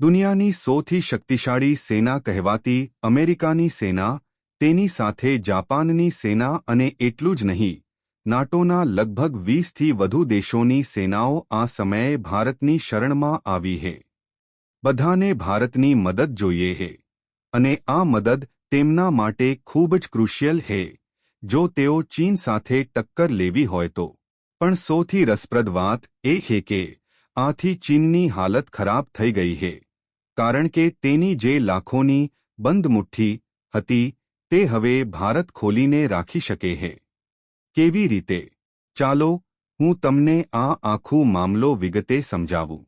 દુનિયાની સૌથી શક્તિશાળી સેના કહેવાતી અમેરિકાની સેના, તેની સાથે જાપાનની સેના અને એટલું જ નહીં, નાટોના લગભગ 20થી વધુ દેશોની સેનાઓ આ સમયે ભારતની શરણમાં આવી છે. બધાને ભારતની મદદ જોઈએ છે, અને આ મદદ તેમના માટે ખૂબ જ ક્રુશિયલ છે જો તેઓ ચીન સાથે ટક્કર લેવી હોય તો. પણ સૌથી રસપ્રદ વાત એ છે કે આથી ચીનની હાલત ખરાબ થઈ ગઈ છે, કારણ કે તેની જે લાખોની બંધ મુઠ્ઠી હતી તે હવે ભારત ખોલીને રાખી શકે છે. કેવી રીતે? ચાલો હું તમને આ આખું મામલો વિગતે સમજાવું.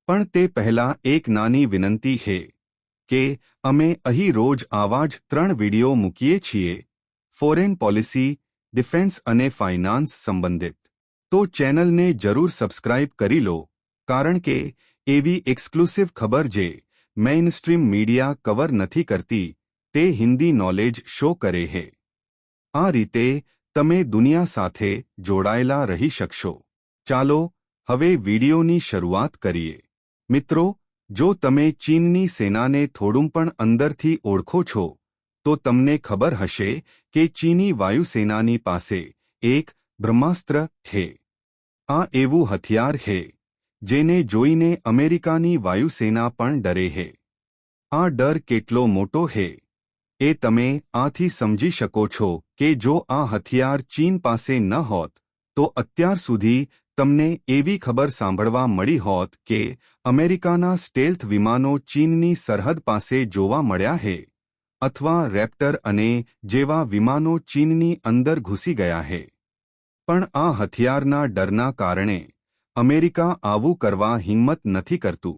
પણ તે પહેલાં એક નાની વિનંતી છે કે અમે અહીં રોજ આવા જ 3 વિડિયો મૂકીએ છીએ, ફોરેન પોલિસી, ડિફેન્સ અને ફાઇનાન્સ સંબંધિત. તો ચેનલને જરૂર સબસ્ક્રાઇબ કરી લો, કારણ કે એવી એક્સક્લુસિવ ખબર જે મેઇનસ્ટ્રીમ મીડિયા કવર નથી કરતી તે હિન્દી નોલેજ શો કરે છે. આ રીતે તમે દુનિયા સાથે જોડાયેલા રહી શકશો. ચાલો હવે વિડિયોની શરૂઆત કરીએ. મિત્રો, જો તમે ચીનની સેનાને થોડું પણ અંદરથી ઓળખો છો તો તમને ખબર હશે કે ચીની વાયુસેનાની પાસે એક બ્રહ્માસ્ત્ર છે. આ એવું હથિયાર છે જેને જોઈને અમેરિકાની વાયુસેના પણ ડરે છે. આ ડર કેટલો મોટો છે એ તમે આથી સમજી શકો છો કે જો આ હથિયાર ચીન પાસે ન હોત તો અત્યાર સુધી તમને એવી ખબર સાંભળવા મળી હોત કે અમેરિકાના સ્ટેલ્થ વિમાનો ચીનની સરહદ પાસે જોવા મળ્યા છે, અથવા રેપ્ટર અને જેવા વિમાનો ચીનની અંદર ઘૂસી ગયા છે. પણ આ હથિયારના ડરના કારણે અમેરિકા આવું કરવા હિંમત નથી કરતું.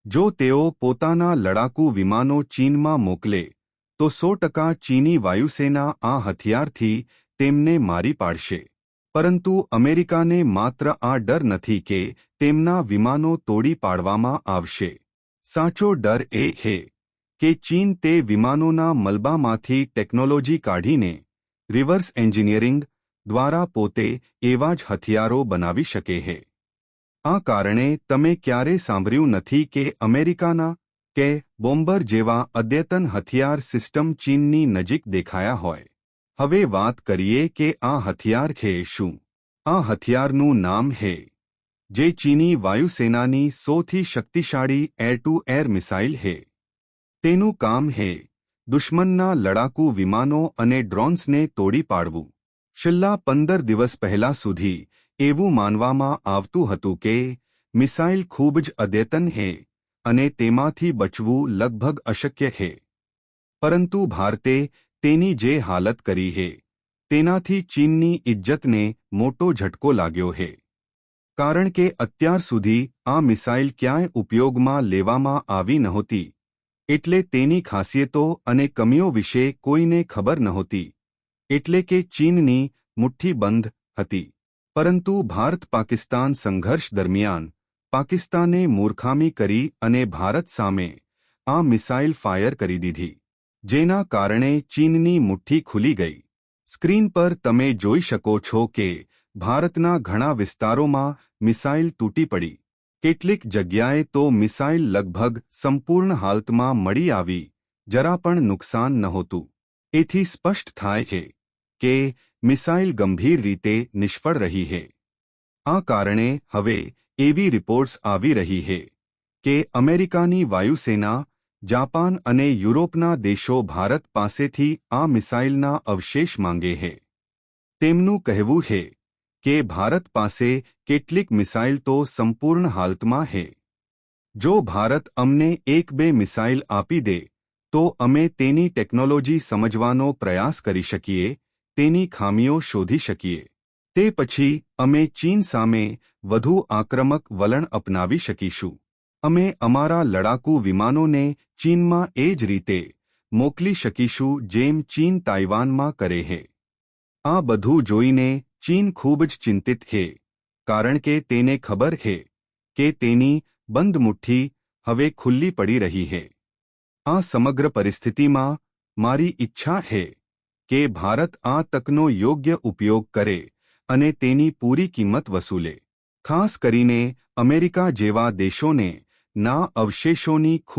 જો તેઓ પોતાના લડાકુ વિમાનો ચીનમાં મોકલે તો 100% ચીની વાયુસેના આ હથિયારથી તેમને મારી પાડશે. પરંતુ અમેરિકાને માત્ર આ ડર નથી કે તેમના વિમાનો તોડી પાડવામાં આવશે. સાચો ડર એ છે કે ચીન તે વિમાનોના મલબામાંથી ટેકનોલોજી કાઢીને રિવર્સ એન્જિનિયરિંગ દ્વારા પોતે એવા જ હથિયારો બનાવી શકે છે. આ કારણે તમે ક્યારે સાંભળ્યું નથી કે અમેરિકાના કે બોમ્બર જેવા અદ્યતન હથિયાર સિસ્ટમ ચીનની નજીક દેખાયા હોય. હવે વાત કરીએ કે આ હથિયાર છે શું. આ હથિયારનું નામ છે જે ચીની વાયુસેનાની સૌથી શક્તિશાળી એર-ટુ-એર મિસાઇલ છે. તેનું કામ છે દુશ્મનના લડાકુ વિમાનો અને ડ્રોન્સને તોડી પાડવું. છેલ્લા 15 દિવસ પહેલા સુધી એવું માનવામાં આવતું હતું કે મિસાઇલ ખૂબ જ અદ્યતન છે અને તેમાંથી બચવું લગભગ અશક્ય છે. પરંતુ ભારતે તેની જે હાલત કરી છે તેનાથી ચીનની ઇજ્જતને મોટો ઝટકો લાગ્યો છે. કારણ કે અત્યાર સુધી આ મિસાઇલ ક્યાંય ઉપયોગમાં લેવામાં આવી નહોતી, એટલે તેની ખાસિયતો અને કમીઓ વિશે કોઈને ખબર નહોતી. એટલે કે ચીનની મુઠ્ઠી બંધ હતી. પરંતુ ભારત-પાકિસ્તાન સંઘર્ષ દરમિયાન પાકિસ્તાને મૂર્ખામી કરી અને ભારત સામે આ મિસાઇલ ફાયર કરી દીધી, જેના કારણે ચીનની મુઠ્ઠી ખુલી ગઈ. સ્ક્રીન પર તમે જોઈ શકો છો કે ભારતના ઘણા વિસ્તારોમાં મિસાઇલ તૂટી પડી. કેટલીક જગ્યાએ તો મિસાઇલ લગભગ સંપૂર્ણ હાલતમાં મળી આવી, જરા પણ નુકસાન નહોતું. એથી સ્પષ્ટ થાય છે કે મિસાઇલ ગંભીર રીતે નિષ્ફળ રહી છે. આ કારણે હવે એવી રિપોર્ટ્સ આવી રહી છે કે અમેરિકાની વાયુસેના, જાપાન અને યુરોપના દેશો ભારત પાસેથી આ મિસાઇલના અવશેષ માંગે છે. તેમનું કહેવું છે કે ભારત પાસે કેટલીક મિસાઇલ તો સંપૂર્ણ હાલતમાં છે. જો ભારત અમને 1-2 મિસાઇલ આપી દે તો અમે તેની ટેકનોલોજી સમજવાનો પ્રયાસ કરી શકીએ, તેની ખામીઓ શોધી શકીએ. તે પછી અમે ચીન સામે વધુ આક્રમક વલણ અપનાવી શકીશું. અમે અમારા લડાકુ વિમાનોને ચીનમાં એ જ રીતે મોકલી શકીશું જેમ ચીન તાઇવાનમાં કરે છે. આ બધું જોઈને ચીન ખૂબ જ ચિંતિત છે, કારણ કે તેને ખબર છે કે તેની બંધ મુઠ્ઠી હવે ખુલ્લી પડી રહી છે. આ સમગ્ર પરિસ્થિતિમાં મારી ઈચ્છા છે કે ભારત આ તકનો યોગ્ય ઉપયોગ કરે અને તેની પૂરી કિંમત વસૂલે. ખાસ કરીને અમેરિકા જેવા દેશોને ના અવશેષોની ખૂબ